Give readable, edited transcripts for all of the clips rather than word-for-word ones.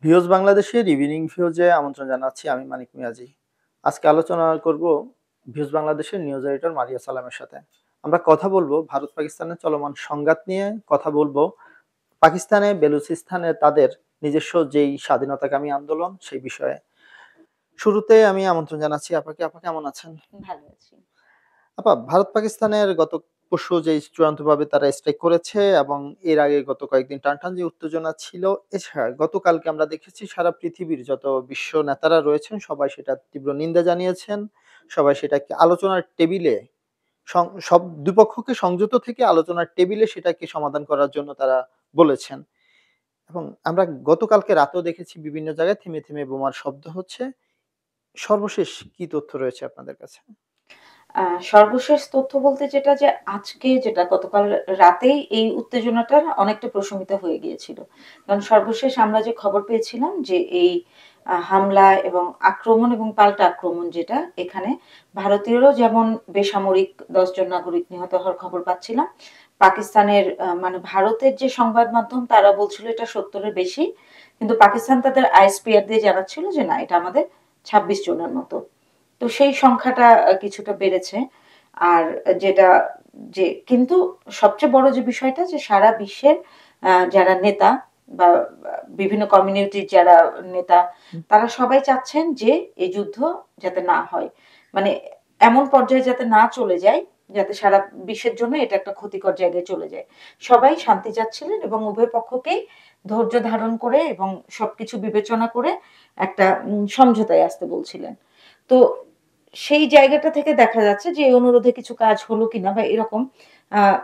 Views বাংলাদেশের evening ভিউজে আমন্ত্রণ জানাচ্ছি আমি মানিক মিয়াজি। আজকে আলোচনা করব ভিউজ বাংলাদেশের নিউজ এডিটর মারিয়া সালামের সাথে। আমরা কথা বলবো ভারত পাকিস্তানের চলমান সংঘাত নিয়ে, কথা বলবো পাকিস্তানে বেলুচিস্তানে তাদের নিজস্ব যেই স্বাধীনতাকামী আন্দোলন সেই বিষয়ে। শুরুতে আমি আমন্ত্রণ জানাচ্ছি আপাকে। আপা কেমন আছেন? ভালো আছি। আপা, ভারত পাকিস্তানের গত পরশু যে চূড়ান্তভাবে তারা স্ট্রাইক করেছে এবং এর আগে গত কয়েকদিন টানটান যে উত্তেজনা ছিল, এছাড়া গতকালকে আমরা দেখেছি সারা পৃথিবীর যত বিশ্ব নেতারা রয়েছেন সবাই সেটা তীব্র নিন্দা জানিয়েছেন। সবাই সেটাকে আলোচনার টেবিলে সব দুপক্ষকে সংযত থেকে আলোচনার টেবিলে সেটাকে সমাধান করার জন্য তারা বলেছেন। এবং আমরা গতকালকে রাতেও দেখেছি বিভিন্ন জায়গায় থেমে থেমে বোমার শব্দ হচ্ছে। সর্বশেষ কি তথ্য রয়েছে আপনাদের কাছে? সর্বশেষ তথ্য বলতে যেটা গতকাল রাতেই এই উত্তেজনাটা অনেকটা প্রশমিত হয়ে গিয়েছিল। কারণ সর্বশেষ আমরা যে খবর পেয়েছিলাম যে এই হামলা এবং আক্রমণ এবং পাল্টা আক্রমণ যেটা এখানে ভারতীয়রও যেমন বেসামরিক ১০ জন নাগরিক নিহত হওয়ার খবর পাচ্ছিলাম। পাকিস্তানের মানে ভারতের যে সংবাদ মাধ্যম তারা বলছিল এটা ৭০ এর বেশি। কিন্তু পাকিস্তান তাদের আইএসপিআর দিয়ে জানাচ্ছিল যে না এটা আমাদের ২৬ জনের মতো। তো সেই সংখ্যাটা কিছুটা বেড়েছে। আর যেটা যে কিন্তু সবচেয়ে বড় যে বিষয়টা যে সারা বিশ্বের যারা নেতা বা বিভিন্ন কমিউনিটির যারা নেতা তারা সবাই চাচ্ছেন যে এই যুদ্ধ যাতে না হয়, মানে এমন পর্যায়ে যাতে না চলে যায়, যাতে সারা বিশ্বের জন্য এটা একটা ক্ষতিকর জায়গায় চলে যায়। সবাই শান্তি চাচ্ছিলেন এবং উভয় পক্ষকেই ধৈর্য ধারণ করে এবং সবকিছু বিবেচনা করে একটা সমঝোতায় আসতে বলছিলেন। তো সেই জায়গাটা থেকে দেখা যাচ্ছে যে এই অনুরোধে কিছু কাজ হলো কিনা বা এরকম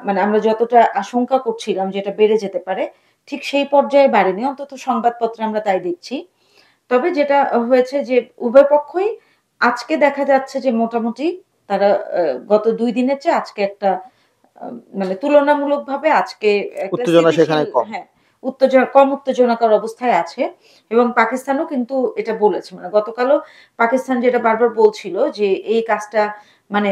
মানে আমরা যতটা আশঙ্কা করছিলাম যে এটা বেড়ে যেতে পারে ঠিক সেই পর্যায়ে বাড়েনি, অন্তত সংবাদপত্রে আমরা তাই দেখছি। তবে যেটা হয়েছে যে উভয় পক্ষই আজকে দেখা যাচ্ছে যে মোটামুটি তারা গত ২ দিনের চেয়ে আজকে একটা মানে তুলনামূলকভাবে আজকে একটা উত্তেজনা স্থিতিশীল, সেখানে কম। হ্যাঁ, কম উত্তেজনাকর অবস্থায় আছে। এবং পাকিস্তানও কিন্তু এটা বলেছে, মানে গতকালও পাকিস্তান যেটা বারবার বলছিল যে এই কাজটা মানে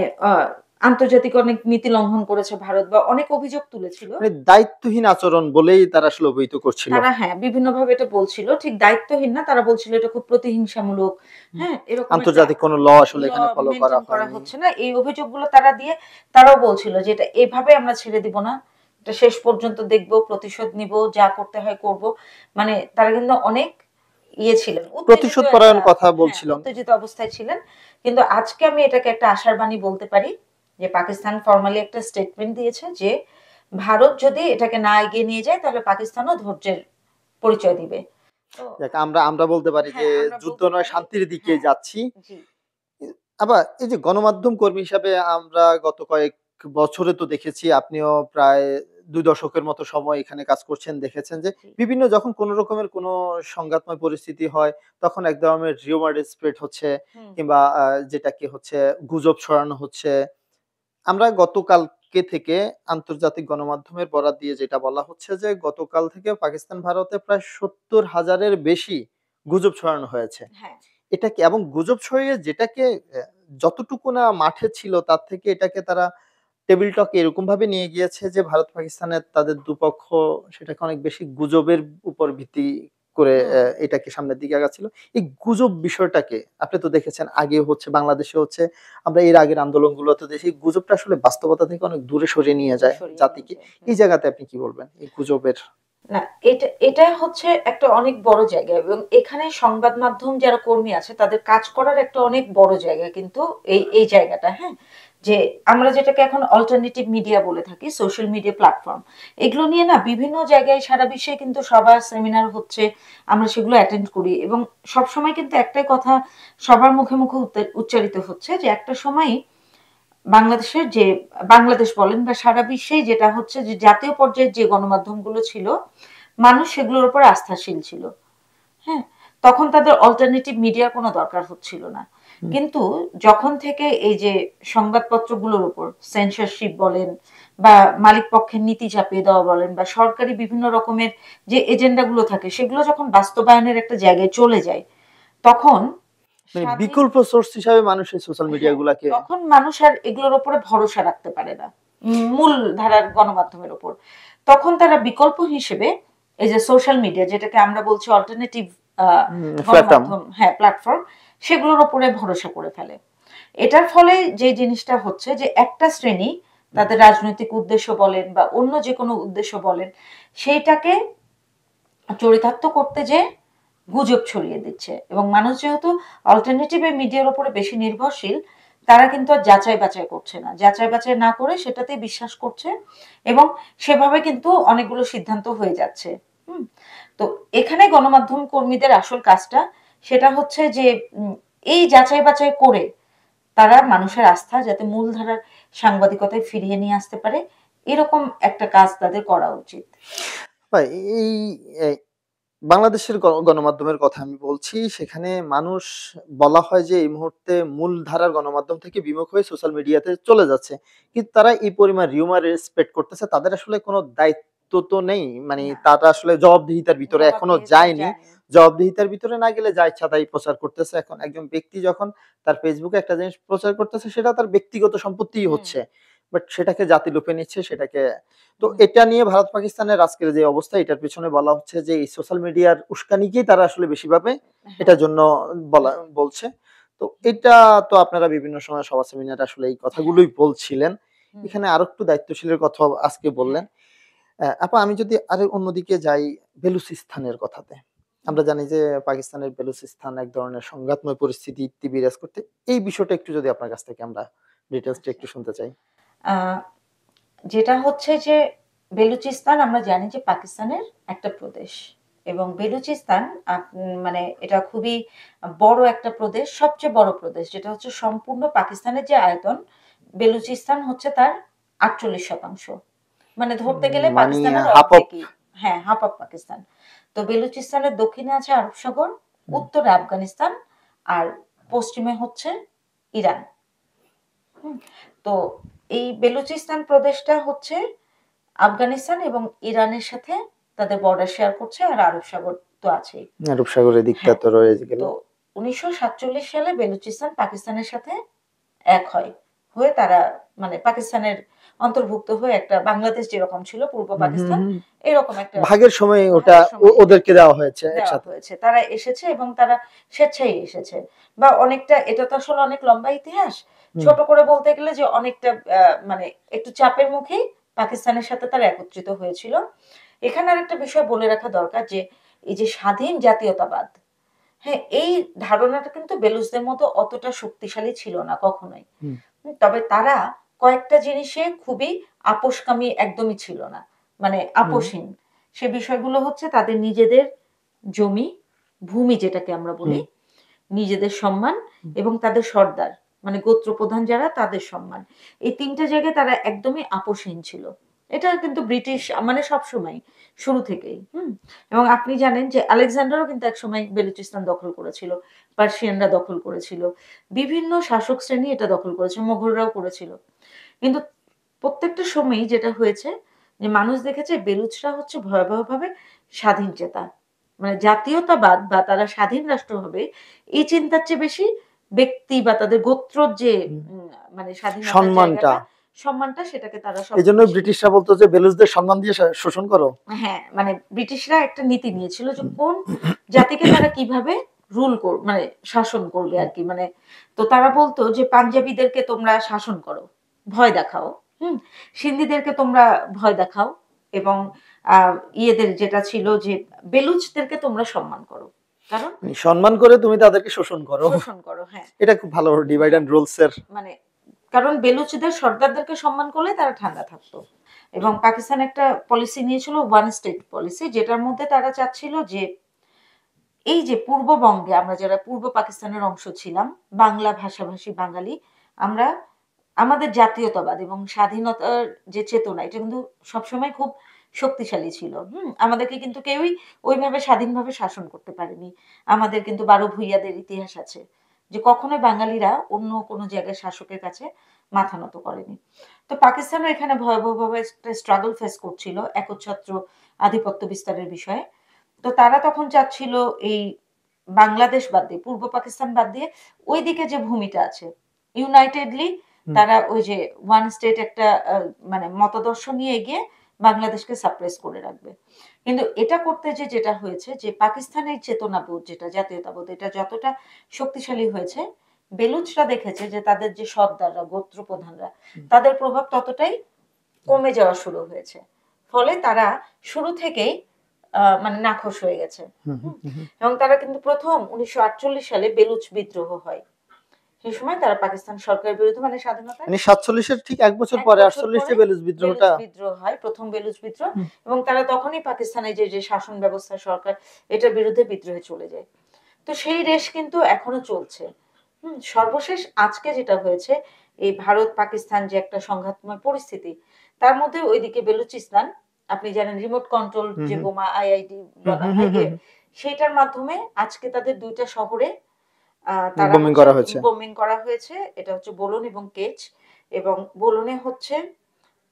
আন্তর্জাতিক অনেক নীতি লঙ্ঘন করেছে ভারত বা অনেক অভিযোগ তুলেছিল। মানে দায়িত্বহীন আচরণ বলেই তারা আসলে অভিহিত করছিল। তারা, হ্যাঁ, বিভিন্নভাবে এটা বলছিল। ঠিক দায়িত্বহীন না, তারা বলছিল এটা খুব প্রতিহিংসামূলক। হ্যাঁ? এরকম একটা আন্তর্জাতিক কোনো ল আসলে ল এখানে ফলো করা মেইনটেইন করা হয়নি। হচ্ছে না। এই অভিযোগগুলো তারা দিয়ে তারাও বলছিল যে এটা এভাবে আমরা ছেড়ে দিব না। এটা শেষ পর্যন্ত দেখব, প্রতিশোধ নিব, যা করতে হয় করব। মানে তারা কিন্তু অনেক ছিলেন। উত্তেজিত প্রতিশোধ একটা, পরায়ণ কথা হ্যাঁ, বলছিলাম। উত্তেজিত অবস্থায় ছিলেন। কিন্তু আজকে আমি এটাকে একটা আশার বাণী বলতে পারি যে পাকিস্তান ফরমালি একটা স্টেটমেন্ট দিয়েছে যে ভারত যদি এটাকে না এগিয়ে নিয়ে যায় তাহলে পাকিস্তানও ধৈর্যের পরিচয় দিবে। তো যাক, আমরা আমরা বলতে পারি যে হ্যাঁ, আমরা যুদ্ধ বলতে নয় পারি। শান্তির দিকে হ্যাঁ, যাচ্ছি। জি, আবার এই যে গণমাধ্যম কর্মী হিসাবে আমরা গত কয়েক বছরে তো দেখেছি, আপনিও প্রায় ২ দশকের মতো সময় এখানে কাজ করছেন, দেখেছেন যে জি। বিভিন্ন যখন কোন রকমের কোন সংঘাতময় পরিস্থিতি হয় তখন এক ধরনের রিউমার স্প্রেড হচ্ছে হুম, কিংবা যেটাকে হচ্ছে গুজব ছড়ানো হচ্ছে। আমরা গতকালকে থেকে আন্তর্জাতিক গণমাধ্যমের বরাত দিয়ে যেটা বলা হচ্ছে যে গতকাল থেকে পাকিস্তান ভারতে প্রায় ৭০,০০০ এর বেশি গুজব ছড়ানো হয়েছে। হ্যাঁ। এটা কি, এবং গুজব ছড়িয়ে যেটাকে যতটুকু না মাঠে ছিল তার থেকে এটাকে তারা টেবিল টক এরকম ভাবে নিয়ে গিয়েছে যে ভারত পাকিস্তানের তাদের দুপক্ষ সেটাকে অনেক বেশি গুজবের উপর ভিত্তি করে হুম। এটাকে সামনের দিকে আগাচ্ছিল। এই গুজব বিষয়টাকে আপনি তো দেখেছেন, আগেও হচ্ছে, বাংলাদেশে হচ্ছে। আমরা এর আগের আন্দোলনগুলোতে দেখি গুজবটা আসলে বাস্তবতা থেকে অনেক দূরে সরিয়ে নিয়ে দূরে যায় সরিয়ে নিয়ে জাতিকে। যায়। এই হুম। জায়গাতে আপনি কি বলবেন? এই গুজবের না, এটা এটা হচ্ছে একটা অনেক বড় জায়গা এবং এখানে সংবাদ মাধ্যম যারা কর্মী আছে তাদের কাজ করার একটা অনেক বড় জায়গা কিন্তু এই জায়গাটা, হ্যাঁ? যে আমরা যেটাকে এখন অল্টারনেটিভ মিডিয়া বলে থাকি, সোশ্যাল মিডিয়া প্ল্যাটফর্ম। এগুলো নিয়ে না বিভিন্ন জায়গায় সারা বিশ্বে কিন্তু সভা সেমিনার হচ্ছে। আমরা সেগুলো অ্যাটেন্ড করি এবং সবসময় কিন্তু একটাই কথা সবার মুখে মুখে উচ্চারিত হচ্ছে যে একটা সময় বাংলাদেশের যে বাংলাদেশ বলেন বা সারা বিশ্বেই যেটা হচ্ছে যে জাতীয় পর্যায়ের যে গণমাধ্যমগুলো ছিল মানুষ সেগুলোর উপর আস্থাশীল ছিল। হ্যাঁ, তখন তাদের অল্টারনেটিভ মিডিয়ার কোনো দরকার হচ্ছিল না। হুম, কিন্তু যখন থেকে এই যে সংবাদপত্রগুলোর উপর সেন্সরশিপ বলেন বা মালিক পক্ষের নীতি চাপিয়ে দেওয়া বলেন বা সরকারি বিভিন্ন রকমের যে এজেন্ডাগুলো থাকে সেগুলো যখন বাস্তবায়নের একটা জায়গায় চলে যায় তখন মানে স্বাধীন, বিকল্প সোর্স হিসাবে মানুষ এই সোশ্যাল মিডিয়া হ্যাঁ, গুলাকে তখন মানুষ আর এগুলোর উপরে ভরসা রাখতে পারে না মূল ধারার গণমাধ্যমের উপর। তখন তারা বিকল্প হিসেবে এই যে সোশ্যাল মিডিয়া যেটাকে আমরা বলছি অল্টারনেটিভ প্ল্যাটফর্ম। গণমাধ্যম, হ্যাঁ, প্ল্যাটফর্ম, সেগুলোর উপরে ভরসা করে ফেলে। এটার ফলে যে জিনিসটা হচ্ছে যে একটা শ্রেণী তাদের রাজনৈতিক উদ্দেশ্য বলেন বা অন্য যে কোনো উদ্দেশ্য বলেন, সেইটাকে চরিতার্থ করতে যে গুজব ছড়িয়ে দিচ্ছে, এবং মানুষ যেহেতু অল্টারনেটিভ মিডিয়ার উপরে বেশি নির্ভরশীল, তারা কিন্তু আর যাচাই বাছাই করছে না, যাচাই বাছাই না করে সেটাতেই বিশ্বাস করছে, এবং সেভাবে কিন্তু অনেকগুলো সিদ্ধান্ত হয়ে যাচ্ছে। হুম। তো এখানে গণমাধ্যম কর্মীদের আসল কাজটা সেটা হচ্ছে যে এই যাচাই বাছাই করে তারা মানুষের আস্থা যাতে মূলধারার সাংবাদিকতায় ফিরিয়ে নিয়ে আসতে পারে, এরকম একটা কাজ তাদের করা উচিত। ভাই এই এ বাংলাদেশের গণমাধ্যমের কথা আমি বলছি। সেখানে মানুষ বলা হয় যে এই মুহূর্তে মূলধারার গণমাধ্যম থেকে বিমুখ হয়ে সোশ্যাল মিডিয়াতে চলে যাচ্ছে। কিন্তু তারা এই পরিমাণ রিউমার স্প্রেড করতেছে, তাদের আসলে কোনো দায়িত্ব তো নেই। মানে না, তারা আসলে জবাবদিহিতার ভিতরে এখনো জবাবদিহিতায় যায়নি। যায়নি। জবাবদিহিতার ভিতরে না গেলে যা ইচ্ছা তাই প্রচার করতেছে। এখন একজন ব্যক্তি যখন তার Facebook এ একটা জিনিস প্রচার করতেছে, সেটা তার ব্যক্তিগত সম্পত্তিই হুম, হচ্ছে। বাট সেটাকে জাতি লুপে নিচ্ছে, সেটাকে তো হুম, এটা নিয়ে ভারত পাকিস্তানের আজকের যে অবস্থা, এটার পেছনে বলা হচ্ছে যে এই সোশ্যাল মিডিয়ার উস্কানিকেই তারা আসলে বেশি ভাবে হ্যাঁ, এটার জন্য বলছে। তো এটা তো আপনারা বিভিন্ন সময় সভা সেমিনারে আসলে এই হ্যাঁ, কথাগুলোই বলছিলেন। হুম, এখানে আরেকটু দায়িত্বশীলের কথা আজকে বললেন। হ্যাঁ, আপা আমি যদি আরো অন্যদিকে যাই, বেলুচিস্তানের কথাতে। হুম, আমরা জানি যে পাকিস্তানের বেলুচিস্তান এক ধরনের সংঘাতময় পরিস্থিতি বিরাজ করতে। এই বিষয়টা একটু যদি আপনার কাছ থেকে আমরা ডিটেইলসটা আচ্ছা। একটু শুনতে চাই। আ যেটা হচ্ছে যে বেলুচিস্তান আমরা জানি যে পাকিস্তানের একটা প্রদেশ, এবং বেলুচিস্তান মানে এটা খুবই বড় একটা প্রদেশ, সবচেয়ে বড় প্রদেশ যেটা হচ্ছে সম্পূর্ণ পাকিস্তানের যে আয়তন, বেলুচিস্তান হচ্ছে তার ৪৮%। মানে ধরতে গেলে মানে পাকিস্তানের হাফ অফ অর্ধেকই। হ্যাঁ, হাফ অফ পাকিস্তান। তো বেলুচিস্তানের দক্ষিণে আছে আরব সাগর, উত্তরে আফগানিস্তান, আর পশ্চিমে হচ্ছে ইরান। হুম? তো এই বেলুচিস্তান প্রদেশটা হচ্ছে আফগানিস্তান এবং ইরানের সাথে তাদের বর্ডার শেয়ার করছে, আর আরব সাগর তো আছেই। আরব সাগরের দিকটা হ্যাঁ, তো রয়ে গেল। তো ১৯৪৭ সালে বেলুচিস্তান পাকিস্তানের সাথে এক হয়। হয়ে তারা মানে পাকিস্তানের অন্তর্ভুক্ত হয়ে একটা বাংলাদেশ যেরকম ছিল পূর্ব হুম, হুম, পাকিস্তান, হুম। এরকম একটা ভাগের সময় ওটা ভাগের সময় ওদেরকে দেওয়া হয়েছে দেওয়া একসাথে। হয়েছে। তারা এসেছে এবং তারা স্বেচ্ছায় এসেছে। বা অনেকটা, এটা তো আসলে অনেক লম্বা ইতিহাস। হুম, ছোট করে বলতে গেলে যে অনেকটা মানে একটু চাপের মুখেই পাকিস্তানের সাথে তারা একত্রিত হয়েছিল। এখানে আরেকটা বিষয় বলে রাখা দরকার যে এই যে স্বাধীন জাতীয়তাবাদ, হ্যাঁ, এই ধারণাটা কিন্তু বেলুচদের মতো অতটা শক্তিশালী ছিল না কখনোই। হুম, তবে তারা কয়েকটা জিনিসে খুবই আপোসকামী একদমই ছিল না। মানে হুম, আপোসহীন। সে বিষয়গুলো হচ্ছে তাদের নিজেদের জমি, ভূমি যেটাকে আমরা বলি, হুম, নিজেদের সম্মান, হুম। এবং তাদের সর্দার মানে গোত্রপ্রধান যারা তাদের সম্মান। এই ৩ টা জায়গায় তারা একদমই আপোসহীন ছিল। এটা কিন্তু ব্রিটিশ মানে সবসময় শুরু থেকেই। হুম? এবং আপনি জানেন যে আলেকজান্ডারও কিন্তু একসময় বেলুচিস্তান দখল করেছিল। পার্সিয়ানরা দখল করেছিল। বিভিন্ন শাসক শ্রেণী এটা দখল করেছে। মোগলরাও করেছিল। কিন্তু প্রত্যেকটা সময়ই যেটা হয়েছে যে মানুষ দেখেছে বেলুচরা হচ্ছে ভয়াবহভাবে স্বাধীনচেতা। মানে জাতীয়তাবাদ বা তারা স্বাধীন রাষ্ট্র হবে এই চিন্তার চেয়ে বেশি ব্যক্তি বা তাদের গোত্রর যে হুম। উম মানে স্বাধীনতার সম্মানটা। জায়গাটা, সম্মানটা, সেটাকে তারা সবচেয়ে এজন্যই বেশি ব্রিটিশরা বলত যে বেলুচদের সম্মান দিয়ে শোষণ করো। হ্যাঁ, মানে ব্রিটিশরা একটা নীতি নিয়েছিল যে হুম, কোন জাতিকে তারা কিভাবে মানে শাসন করবে হুম। আরকি। মানে তো তারা বলত যে পাঞ্জাবিদেরকে তোমরা শাসন করো, ভয় দেখাও। হুম? সিন্ধিদেরকে তোমরা ভয় দেখাও, এবং আ ইয়েদের যেটা ছিল যে বেলুচদেরকে তোমরা সম্মান করো। কারণ মানে সম্মান করে তুমি তাদেরকে শোষণ করো। শোষণ করো, হ্যাঁ, এটা খুব ভালো ডিভাইড হ্যাঁ। অ্যান্ড রুলস এর। মানে কারণ বেলুচদের সর্দারদেরকে সম্মান করলে তারা ঠান্ডা থাকতো। এবং পাকিস্তান একটা পলিসি নিয়েছিল ওয়ান স্টেট পলিসি, যেটার মধ্যে তারা চাচ্ছিল যে এই যে পূর্ববঙ্গে আমরা যারা পূর্ব পাকিস্তানের অংশ ছিলাম, বাংলা ভাষাভাষী বাঙালি, আমরা আমাদের জাতীয়তাবাদ এবং স্বাধীনতার যে চেতনা এটা কিন্তু সবসময় খুব শক্তিশালী ছিল। হুম? আমাদেরকে কিন্তু কেউই ওইভাবে স্বাধীনভাবে শাসন করতে পারেনি। আমাদের কিন্তু ১২ ভূইয়াদের ইতিহাস আছে। যে কখনোই বাঙালিরা অন্য কোনো জায়গায় শাসকের কাছে মাথা নত করেনি। তো পাকিস্তানও এখানে ভয়াবহভাবে একটা স্ট্রাগল ফেস করছিল একচ্ছত্র আধিপত্য বিস্তারের বিষয়ে। তো তারা তখন চাচ্ছিল এই বাংলাদেশ বাদ দিয়ে, পূর্ব পাকিস্তান বাদ দিয়ে ওইদিকে যে ভূমিটা আছে, ইউনাইটেডলি হুম, তারা ওই যে ওয়ান স্টেট একটা মানে মতাদর্শ নিয়ে এগিয়ে বাংলাদেশকে সাপ্রেস করে রাখবে। কিন্তু এটা করতে যেটা হয়েছে যে পাকিস্তানের চেতনাবোধ যেটা জাতীয়তাবোধ এটা যতটা শক্তিশালী হয়েছে, বেলুচরা দেখেছে যে তাদের যে সর্দাররা গোত্র প্রধানরা তাদের প্রভাব ততটাই কমে যাওয়া শুরু হয়েছে। ফলে তারা শুরু থেকেই মানে নাখোশ হয়ে গেছে। এবং তারা কিন্তু প্রথম ১৯৪৮ সালে বেলুচ বিদ্রোহ হয়। সেই সময় তারা পাকিস্তান সরকারের বিরুদ্ধে মানে স্বাধীনতা মানে ৪৭ এর ঠিক ১ বছর পরে ৪৮ এ বেলুচ বিদ্রোহটা বিদ্রোহ হয়, প্রথম বেলুচ বিদ্রোহ। এবং তারা তখনই পাকিস্তানের যে শাসন ব্যবস্থা সরকার এটার বিরুদ্ধে বিদ্রোহে চলে যায়। তো সেই রেশ কিন্তু এখনো চলছে। সর্বশেষ আজকে যেটা হয়েছে এই ভারত পাকিস্তান যে একটা সংঘাতময় পরিস্থিতি তার মধ্যে ওইদিকে বেলুচিস্তান আপনি জানেন রিমোট কন্ট্রোল যে বোমা আইআইডি বলা হয় সেটার মাধ্যমে আজকে তাদের ২টা শহরে তারা বোমিং করা হয়েছে। বোমিং করা হয়েছে। এটা হচ্ছে বোলন এবং কেচ। এবং বোলনে হচ্ছে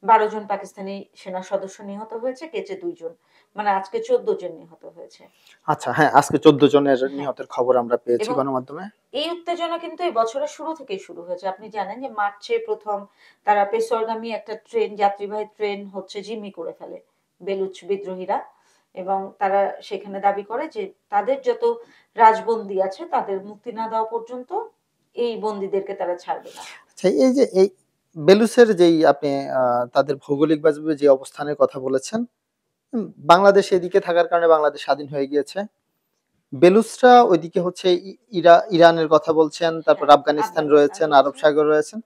১২ জন পাকিস্তানি সেনা সদস্য নিহত হয়েছে, কেচে ২ জন। মানে আজকে ১৪ জন নিহত হয়েছে। আচ্ছা, হ্যাঁ, আজকে ১৪ জনের নিহতের খবর আমরা পেয়েছি গণমাধ্যমে। এই উত্তেজনা কিন্তু এই বছরের শুরু থেকেই শুরু হয়েছে। আপনি জানেন যে মার্চে প্রথম তারা পেশোয়ারগামী একটা ট্রেন যাত্রীবাহী ট্রেন হচ্ছে জিম্মি করে ফেলে বেলুচ বিদ্রোহীরা। এবং তারা সেখানে দাবি করে যে তাদের যত রাজবন্দী আছে তাদের মুক্তি না দেওয়া পর্যন্ত এই বন্দীদেরকে তারা ছাড়বে না। আচ্ছা, এই যে এই বেলুচের যেই আপনি তাদের ভৌগোলিকভাবে যে অবস্থানের কথা বলেছেন, বাংলাদেশ এদিকে থাকার কারণে বাংলাদেশ স্বাধীন হয়ে গিয়েছে। বেলুচরা ওইদিকে হচ্ছে ইরানের কথা বলছেন, তারপর আফগানিস্তান রয়েছেন, আরব সাগর রয়েছেন।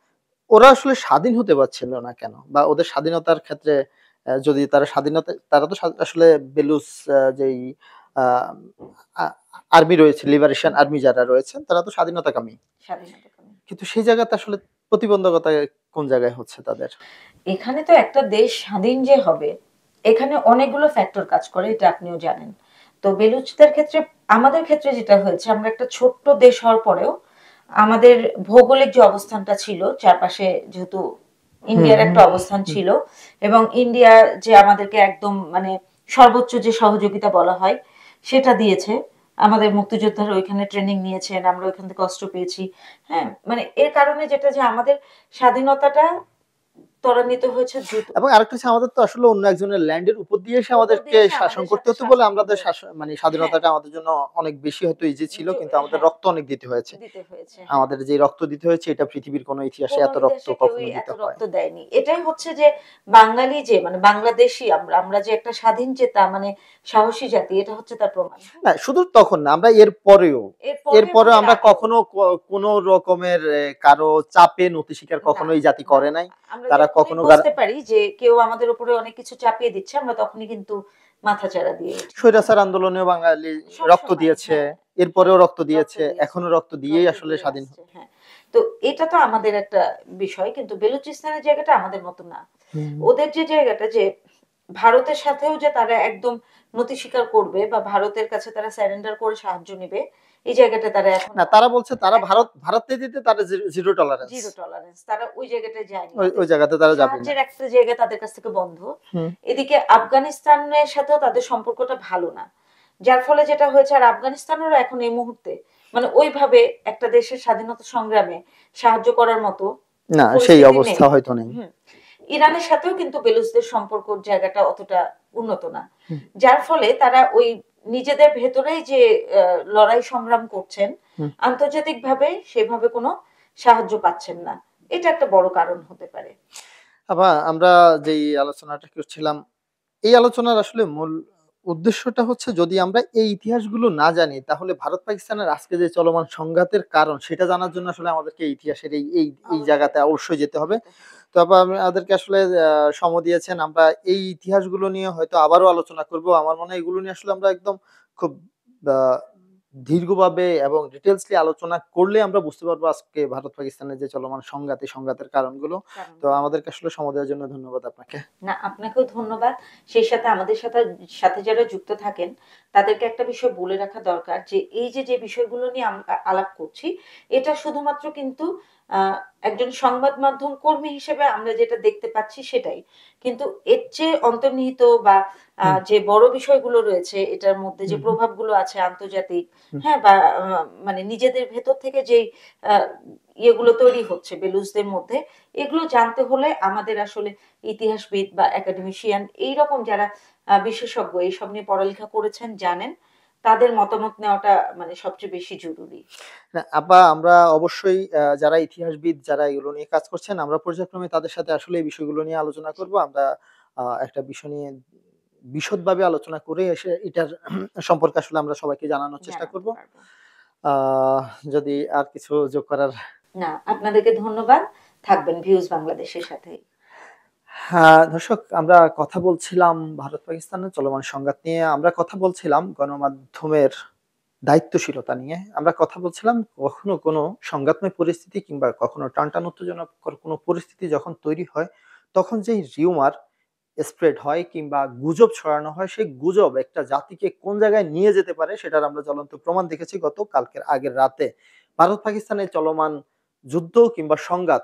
ওরা আসলে স্বাধীন হতে পারছিল না কেন? বা ওদের স্বাধীনতার ক্ষেত্রে যদি তারা তো আসলে বেলুচ যেই আ আ আর্মি রয়েছে, লিবারেশন আর্মি যারা রয়েছেন তারা তো স্বাধীনতাকামী। কিন্তু সেই জায়গাতে আসলে প্রতিবন্ধকতা কোন জায়গায় হচ্ছে তাদের? এখানে তো একটা দেশ স্বাধীন যে হবে, এখানে অনেকগুলো ফ্যাক্টর কাজ করে এটা আপনিও জানেন। তো বেলুচদের ক্ষেত্রে আমাদের ক্ষেত্রে যেটা হয়েছে আমরা একটা ছোট্ট দেশ হওয়ার পরেও আমাদের ভৌগোলিক যে অবস্থানটা ছিল চারপাশে যেহেতু ইন্ডিয়ার একটা অবস্থান ছিল এবং ইন্ডিয়া যে আমাদেরকে একদম মানে সর্বোচ্চ যে সহযোগিতা বলা হয় সেটা দিয়েছে। আমাদের মুক্তিযোদ্ধারা ওইখানে ট্রেনিং নিয়েছেন, আমরা ওইখান থেকে অস্ত্র পেয়েছি। হ্যাঁ, মানে এর কারণে যেটা যে আমাদের স্বাধীনতাটা ত্বরান্বিত হয়েছে দ্রুত। এবং আরেকটা হচ্ছে আমাদের তো আসলে অন্য একজনের ল্যান্ডের উপর দিয়ে এসে আমাদেরকে শাসন করতে হতো বলে আমাদের মানে স্বাধীনতাটা আমাদের জন্য অনেক বেশি হয়তো ইজি ছিল, কিন্তু আমাদের রক্ত অনেক দিতে হয়েছে। আমাদের যে রক্ত দিতে হয়েছে এটা পৃথিবীর কোনো ইতিহাসে এত রক্ত কখনো দিতে হয় রক্ত দেয়নি। এটাই হচ্ছে যে বাঙালি যে মানে বাংলাদেশী আমরা যে একটা স্বাধীন চেতা মানে সাহসী জাতি এটা হচ্ছে তার প্রমাণ। না শুধু তখন না, আমরা এরপরেও আমরা কখনো কোনো রকমের কারো চাপে নতি স্বীকার কখনো এই জাতি করে নাই। তারা কখনো বুঝতে পারি যে কেউ আমাদের উপরে অনেক কিছু চাপিয়ে দিচ্ছে আমরা তখনই কিন্তু মাথাচাড়া দিয়ে স্বৈরাচার আন্দোলনেও বাঙালি রক্ত দিয়েছে, এরপরেও রক্ত দিয়েছে, এখনো রক্ত দিয়েই আসলে স্বাধীন। হ্যাঁ, তো এটা তো আমাদের একটা বিষয়, কিন্তু বেলুচিস্তানের জায়গাটা আমাদের মতো না। ওদের যে জায়গাটা যে ভারতের সাথেও যে তারা একদম নতি স্বীকার করবে বা ভারতের কাছে তারা সারেন্ডার করে সাহায্য নেবে এই জায়গাটা তারা এখন না, তারা বলছে তারা ভারতে দিতে তারা জিরো টলারেন্স তারা ওই জায়গাটায় যায়নি। ওই জায়গাতে তারা যাবে না। সাহায্যের একটা জায়গা তাদের কাছ থেকে বন্ধ। এদিকে আফগানিস্তানের সাথেও তাদের সম্পর্কটা ভালো না, যার ফলে যেটা হয়েছে আর আফগানিস্তানেরও এখন এই মুহূর্তে মানে ওইভাবে একটা দেশের স্বাধীনতা সংগ্রামে সাহায্য করার মতো না সেই অবস্থা হয়তো নেই। ইরানের সাথেও কিন্তু বেলুচদের সম্পর্কের জায়গাটা অতটা উন্নত না, যার ফলে তারা ওই নিজেদের ভেতরেই যে লড়াই সংগ্রাম করছেন আন্তর্জাতিকভাবে সেভাবে কোনো সাহায্য পাচ্ছেন না। এটা একটা বড় কারণ হতে পারে। আবার আমরা যেই আলোচনাটা করছিলাম এই আলোচনার আসলে মূল উদ্দেশ্যটা হচ্ছে যদি আমরা এই ইতিহাসগুলো না জানি তাহলে ভারত পাকিস্তানের আজকে যে চলমান সংঘাতের কারণ সেটা জানার জন্য আসলে আমাদেরকে ইতিহাসের এই জায়গাতে অবশ্যই যেতে হবে। তো আমাদেরকে আসলে সময় দিয়েছেন, আমরা এই ইতিহাসগুলো নিয়ে হয়তো আবারও আলোচনা করব। আমার মনে হয় এগুলো নিয়ে আসলে আমরা একদম খুব দীর্ঘভাবে এবং ডিটেইলসলি আলোচনা করলে আমরা বুঝতে পারবো আজকে ভারত পাকিস্তানের যে চলমান সংঘাত এই সংঘাতের কারণগুলো। তো আমাদেরকে আসলে সময় দেওয়ার জন্য ধন্যবাদ আপনাকে। না, আপনাকেও ধন্যবাদ। সেই সাথে আমাদের সাথে যারা যুক্ত থাকেন তাদেরকে একটা বিষয় বলে রাখা দরকার যে এই যে বিষয়গুলো নিয়ে আমরা আলাপ করছি এটা শুধুমাত্র কিন্তু একজন সংবাদ মাধ্যম কর্মী হিসেবে আমরা যেটা দেখতে পাচ্ছি সেটাই, কিন্তু এর চেয়ে অন্তর্নিহিত বা যে বড় বিষয়গুলো রয়েছে এটার মধ্যে যে প্রভাবগুলো আছে আন্তর্জাতিক, হ্যাঁ, বা মানে নিজেদের ভেতর থেকে যেই ইয়েগুলো তৈরি হচ্ছে বেলুচদের মধ্যে, এগুলো জানতে হলে আমাদের আসলে ইতিহাসবিদ বা একাডেমিশিয়ান এইরকম যারা বিশেষজ্ঞ এইসব নিয়ে পড়ালেখা করেছেন, জানেন, তাদের মতামত নেওয়াটা মানে সবচেয়ে বেশি জরুরি। না, আপা আমরা অবশ্যই যারা ইতিহাসবিদ যারা এগুলো নিয়ে কাজ করছেন, আমরা পর্যায়ক্রমে তাদের সাথে আসলে এই বিষয়গুলো নিয়ে আলোচনা করব। আমরা একটা বিষয় নিয়ে বিশদভাবে আলোচনা করে এসে এটার সম্পর্কে আসলে আমরা সবাইকে জানানোর চেষ্টা করব। জানাতে পারব। আ যদি আর কিছু যোগ করার না, আপনাদেরকে ধন্যবাদ। থাকবেন ভিউজ বাংলাদেশের সাথেই। হ্যাঁ, দর্শক আমরা কথা বলছিলাম ভারত-পাকিস্তানের চলমান সংঘাত নিয়ে। আমরা কথা বলছিলাম গণমাধ্যমের দায়িত্বশীলতা নিয়ে। আমরা কথা বলছিলাম কখনো কোনো সংঘাতময় পরিস্থিতি কিংবা কখনো টানটান উত্তেজনাকর কোনো পরিস্থিতি যখন তৈরি হয়, তখন যেই রিউমার স্প্রেড হয় কিংবা গুজব ছড়ানো হয়, সেই গুজব একটা জাতিকে কোন জায়গায় নিয়ে যেতে পারে সেটার আমরা জ্বলন্ত প্রমাণ দেখেছি গত কালকের আগের রাতে। ভারত-পাকিস্তানের চলমান যুদ্ধ কিংবা সংঘাত,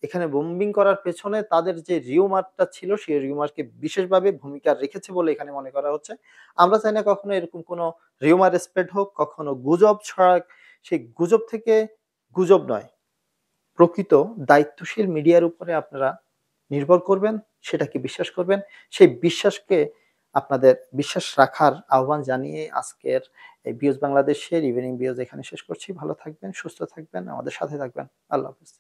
এখানে বোম্বিং করার পেছনে তাদের যে রিউমারটা ছিল, সেই রিউমারকে বিশেষভাবে ভূমিকা রেখেছে বলে এখানে মনে করা হচ্ছে। আমরা চাই না কখনো এরকম কোনো রিউমার স্প্রেড হোক, কখনো গুজব ছড়াক। সেই গুজব থেকে গুজব নয়, প্রকৃত দায়িত্বশীল মিডিয়ার উপরে আপনারা নির্ভর করবেন, সেটাকে বিশ্বাস করবেন। সেই বিশ্বাসকে আপনাদের বিশ্বাস রাখার আহ্বান জানিয়ে আজকের এই বিয়জ বাংলাদেশের ইভনিং বিয়জ এখানে শেষ করছি। ভালো থাকবেন, সুস্থ থাকবেন, আমাদের সাথে থাকবেন। আল্লাহ হাফেজ।